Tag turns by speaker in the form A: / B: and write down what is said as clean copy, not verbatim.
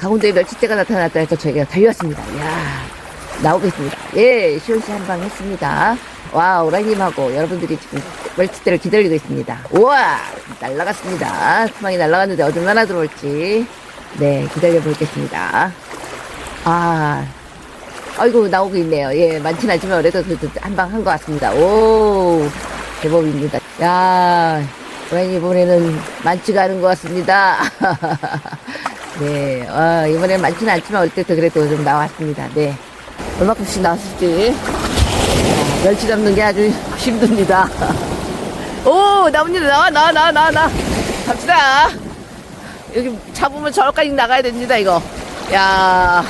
A: 강원도에 멸치대가 나타났다 해서 저희가 달려왔습니다. 이야, 나오겠습니다. 예, 시원시 한방 했습니다. 와, 오라님하고 여러분들이 지금 멸치대를 기다리고 있습니다. 우와, 날라갔습니다. 투망이 날라갔는데 얼마나 들어올지. 네, 기다려 보겠습니다. 아이고, 나오고 있네요. 예, 많진 않지만 그래도 한방 한 것 같습니다. 오, 제법입니다. 야, 오라님 이번에는 많지가 않은 것 같습니다. 네, 이번엔 많지는 않지만 올 때도 그래도 좀 나왔습니다. 네. 얼마큼씩 나왔을지. 멸치 잡는 게 아주 힘듭니다. 오, 나옵니다. 나와. 갑시다. 여기 잡으면 저까지 나가야 됩니다, 이거. 야.